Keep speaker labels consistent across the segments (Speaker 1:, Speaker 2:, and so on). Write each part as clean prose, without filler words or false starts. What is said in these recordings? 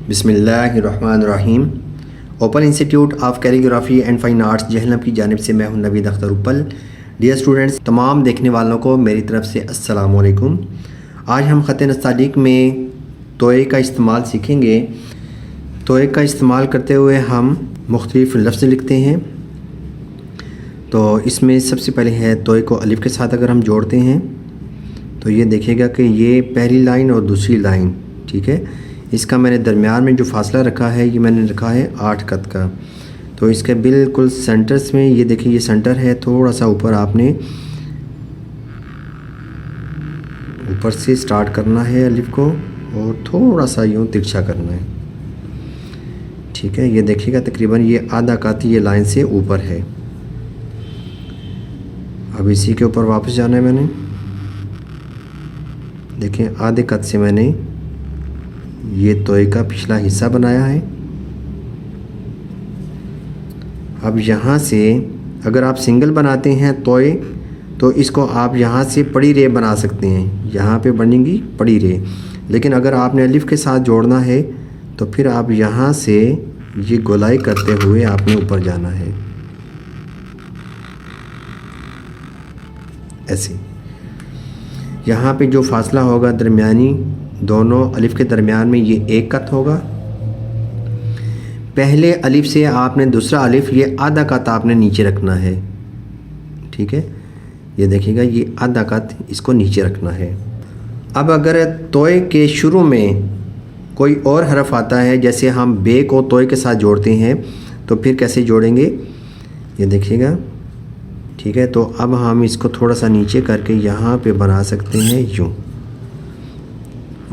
Speaker 1: बिस्मिल्लाहिर्रहमानिर्रहीम। Open institute of calligraphy and fine arts Jhelum की जानिब से मैं हूं नवीद अख्तर उपल। डियर स्टूडेंट्स, तमाम देखने वालों को मेरी तरफ से अस्सलाम वालेकुम। आज हम ख़त नस्तालिक में तोए का इस्तेमाल सीखेंगे। तोए का इस्तेमाल करते हुए हम मुख्तलिफ़ लफ्ज़ लिखते हैं। तो इसमें सबसे पहले है तोए को अलिफ़ के साथ अगर हम जोड़ते हैं तो ये देखिएगा कि ये पहली लाइन और दूसरी लाइन, ठीक है। इसका मैंने दरमियान में जो फ़ासला रखा है ये मैंने रखा है 8 कद का। तो इसके बिल्कुल सेंटर्स में ये देखिए, ये सेंटर है। थोड़ा सा ऊपर आपने ऊपर से स्टार्ट करना है अलिफ़ को और थोड़ा सा यूँ तिरछा करना है, ठीक है। ये देखिएगा तकरीबन ये आधा कद ये लाइन से ऊपर है। अब इसी के ऊपर वापस जाना है मैंने। देखिए आधे कद से मैंने ये तोए का पिछला हिस्सा बनाया है। अब यहाँ से अगर आप सिंगल बनाते हैं तोए तो इसको आप यहाँ से पड़ी रे बना सकते हैं, यहाँ पे बनेगी पड़ी रे। लेकिन अगर आपने अलिफ़ के साथ जोड़ना है तो फिर आप यहाँ से ये गोलाई करते हुए आपने ऊपर जाना है, ऐसे। यहाँ पे जो फासला होगा दरमियानी दोनों अलिफ़ के दरमियान में, ये 1 कत होगा। पहले अलिफ़ से आपने दूसरा अलिफ़ ये आधा कत आपने नीचे रखना है, ठीक है। ये देखिएगा ये आधा कत इसको नीचे रखना है। अब अगर तोए के शुरू में कोई और हरफ आता है, जैसे हम बे को तोए के साथ जोड़ते हैं, तो फिर कैसे जोड़ेंगे ये देखिएगा, ठीक है। तो अब हम इसको थोड़ा सा नीचे करके यहाँ पे बना सकते हैं यूँ,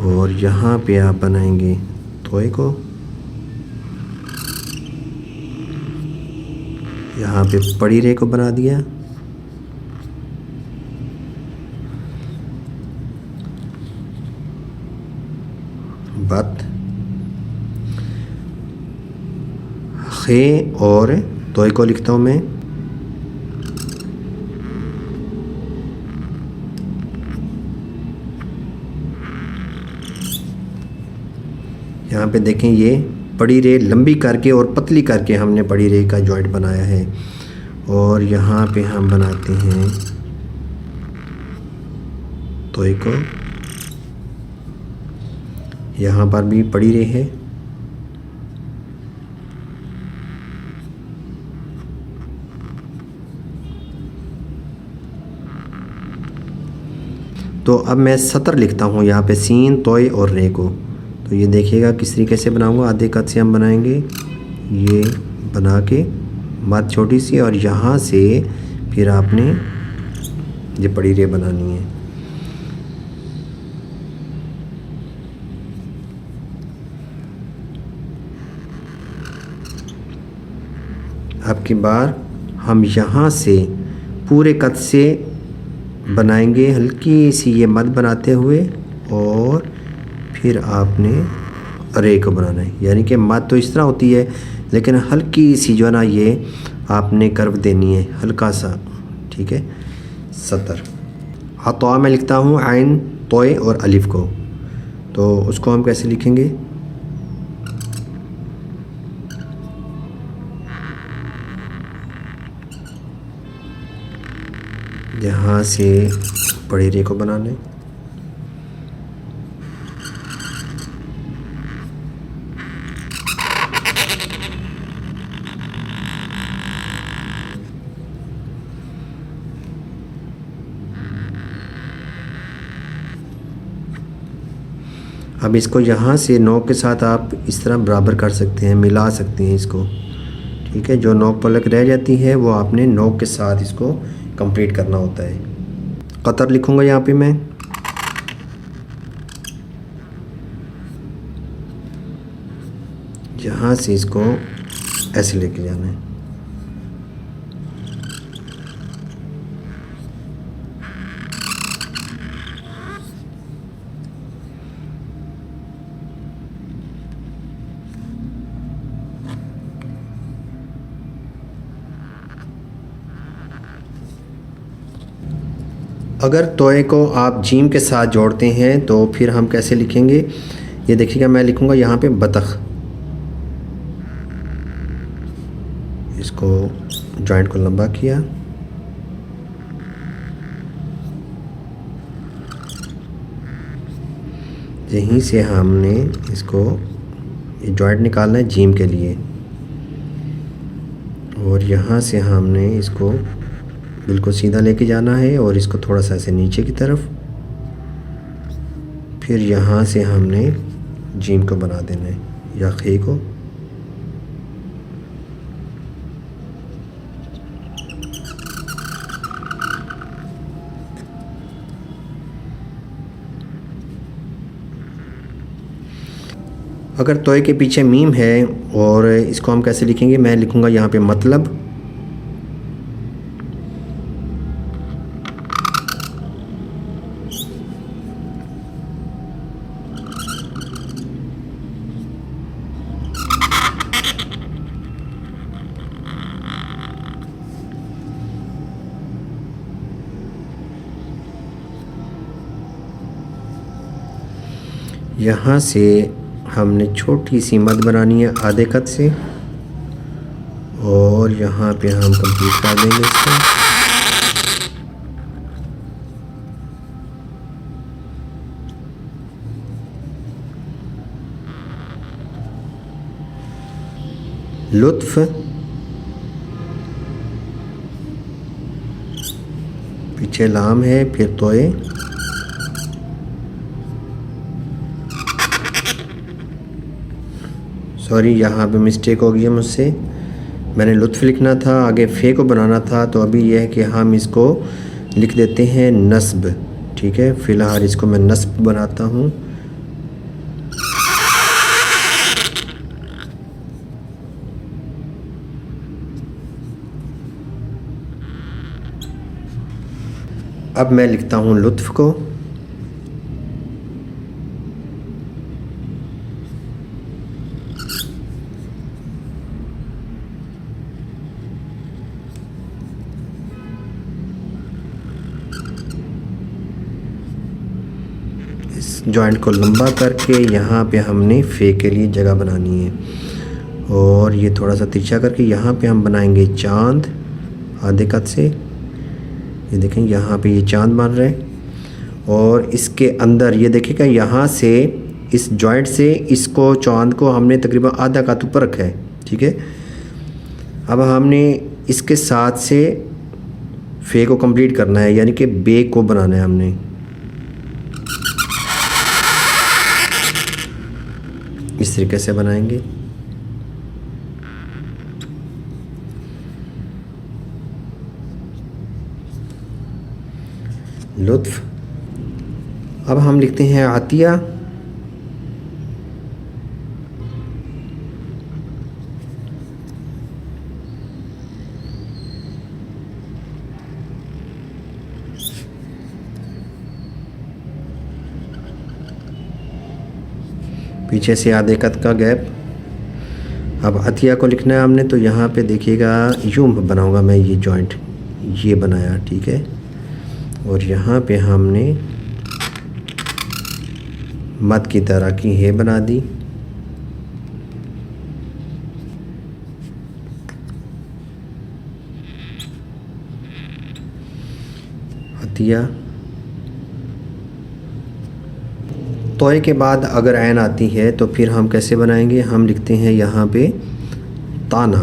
Speaker 1: और यहाँ पे आप बनाएंगे तोए को, यहाँ पे पड़ी रे को बना दिया। बत खे और तोए को लिखता हूँ मैं। यहाँ पे देखें ये पड़ी रे लंबी करके और पतली करके हमने पड़ी रे का जॉइंट बनाया है। और यहाँ पे हम बनाते हैं तोए को, यहाँ पर भी पड़ी रे है। तो अब मैं सतर लिखता हूँ यहाँ पे सीन तोए और रे को। तो ये देखिएगा किस तरीके से बनाऊंगा। आधे कद से हम बनाएंगे, ये बना के मत छोटी सी, और यहाँ से फिर आपने ये पड़ी रे बनानी है। अब की बार हम यहाँ से पूरे कद से बनाएंगे, हल्की सी ये मत बनाते हुए, और फिर आपने रे को बनाना है। यानी कि मत तो इस तरह होती है, लेकिन हल्की सी जो है ना ये आपने कर्व देनी है, हल्का सा, ठीक है। सतर हाँ, तो मैं लिखता हूँ आइन तोए और अलिफ़ को। तो उसको हम कैसे लिखेंगे, यहाँ से पड़ी रे को बनाना है। अब इसको यहाँ से नोक के साथ आप इस तरह बराबर कर सकते हैं, मिला सकते हैं इसको, ठीक है। जो नोक पलक रह जाती है वो आपने नोक के साथ इसको कंप्लीट करना होता है। कतर लिखूँगा यहाँ पे मैं। यहाँ से इसको ऐसे लेके जाना है। अगर तोए को आप जीम के साथ जोड़ते हैं तो फिर हम कैसे लिखेंगे, ये देखिएगा मैं लिखूँगा यहाँ पे बतख। इसको जॉइंट को लंबा किया, यहीं से हमने इसको ये जॉइंट निकालना है जीम के लिए, और यहाँ से हमने इसको बिल्कुल सीधा लेके जाना है और इसको थोड़ा सा ऐसे नीचे की तरफ, फिर यहाँ से हमने जीम को बना देना है या खे को। अगर तोय के पीछे मीम है और इसको हम कैसे लिखेंगे, मैं लिखूँगा यहाँ पे मतलब। यहाँ से हमने छोटी सी मद बनानी है आधे कद से, और यहाँ पे हम कंप्लीट कर देंगे इसको। लुत्फ, पीछे लाम है, फिर तोए, सॉरी यहाँ पे मिस्टेक हो गई है मुझसे, मैंने लुत्फ़ लिखना था, आगे फ़े को बनाना था। तो अभी यह है कि हम इसको लिख देते हैं नस्ब, ठीक है। फ़िलहाल इसको मैं नस्ब बनाता हूँ। अब मैं लिखता हूँ लुत्फ़ को। इस जॉइंट को लंबा करके यहाँ पे हमने फ़े के लिए जगह बनानी है, और ये थोड़ा सा तिरछा करके यहाँ पे हम बनाएंगे चांद आधे कद से। ये देखें यहाँ पे ये चांद बन रहा है, और इसके अंदर ये देखिएगा यहाँ से इस जॉइंट से इसको चांद को हमने तकरीबन आधा कद ऊपर रखा है, ठीक है। अब हमने इसके साथ से फ़े को कंप्लीट करना है, यानी कि बे को बनाना है हमने। इस तरीके से बनाएंगे। लुत्फ़। अब हम लिखते हैं आतिया। पीछे से आधे कद का गैप। अब अतिया को लिखना है हमने, तो यहाँ पे देखिएगा यूँ बनाऊंगा मैं, ये जॉइंट ये बनाया, ठीक है। और यहाँ पे हमने मद की तरह की है बना दी। अतिया। तोय के बाद अगर ऐन आती है तो फिर हम कैसे बनाएंगे, हम लिखते हैं यहाँ पे ताना।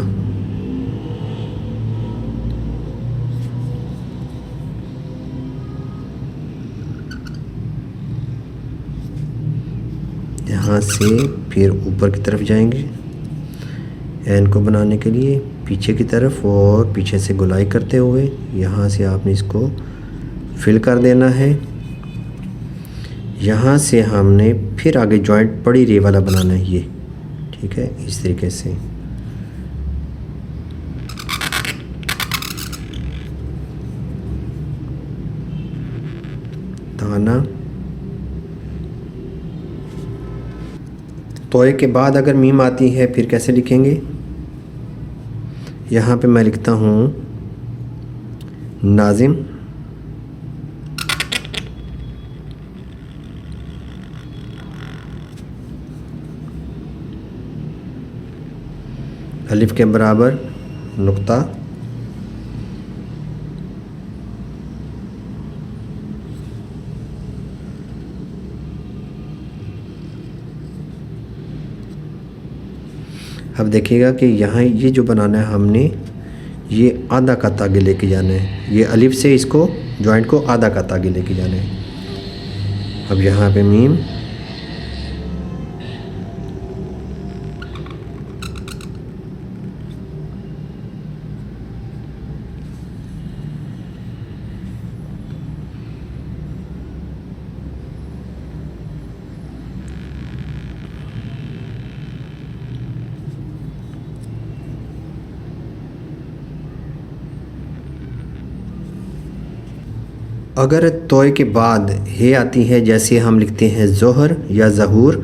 Speaker 1: यहाँ से फिर ऊपर की तरफ जाएंगे ऐन को बनाने के लिए, पीछे की तरफ, और पीछे से गुलाई करते हुए यहाँ से आपने इसको फिल कर देना है। यहाँ से हमने फिर आगे जॉइंट बड़ी रे वाला बनाना है, ये ठीक है, इस तरीके से। ताना। तोय के बाद अगर मीम आती है फिर कैसे लिखेंगे, यहाँ पे मैं लिखता हूँ नाजिम। अलिफ के बराबर नुक्ता, अब देखिएगा कि यहाँ ये जो बनाना है हमने, ये आधा कत आगे लेके जाना है, ये अलिफ से इसको जॉइंट को आधा कत आगे लेके जाना है। अब यहाँ पे मीम, अगर तोय के बाद हे आती है, जैसे हम लिखते हैं ज़ोहर या ज़हूर,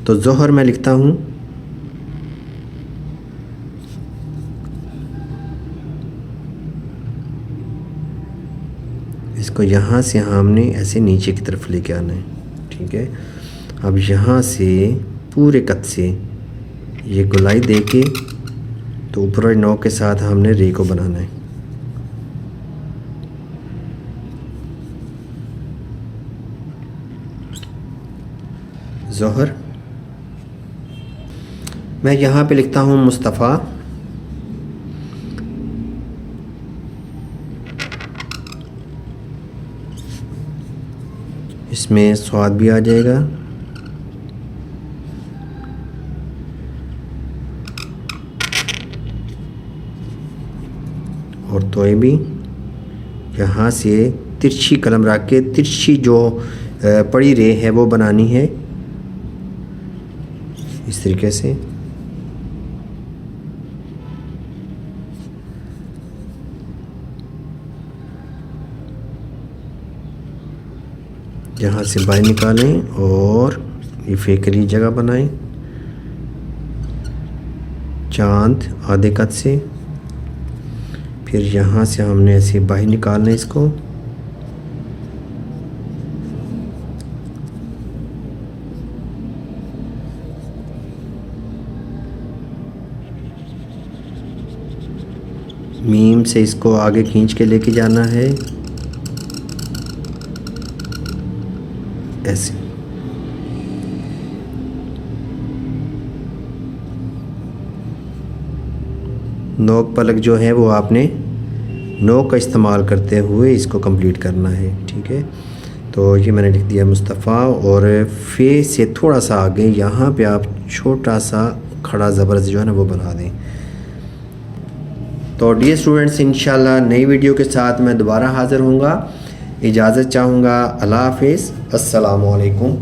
Speaker 1: तो ज़ोहर मैं लिखता हूँ इसको यहाँ से हमने ऐसे नीचे की तरफ लेके आना है, ठीक है। अब यहाँ से पूरे कत से ये गोलाई दे के तो ऊपर नौ के साथ हमने रे को बनाना है। ज़ोहर मैं यहाँ पे लिखता हूँ मुस्तफ़ा, इसमें स्वाद भी आ जाएगा और तोय भी। यहाँ से तिरछी कलम रख के तिरछी जो पड़ी रे है वो बनानी है इस तरीके से। यहाँ से बाई निकालें और ये फेकरी जगह बनाएं, चांद आधे कत से। फिर यहाँ से हमने ऐसे बाई निकालना है इसको, मीम से इसको आगे खींच के लेके जाना है ऐसे। नोक पलक जो है वो आपने नोक का इस्तेमाल करते हुए इसको कंप्लीट करना है, ठीक है। तो ये मैंने लिख दिया मुस्तफ़ा, और फे से थोड़ा सा आगे यहाँ पे आप छोटा सा खड़ा ज़बर जो है ना वो बना दें। तो डियर स्टूडेंट्स, इंशाल्लाह नई वीडियो के साथ मैं दोबारा हाज़िर होऊंगा। इजाज़त चाहूँगा। अल्लाह हाफ़िज़, अस्सलामु अलैकुम।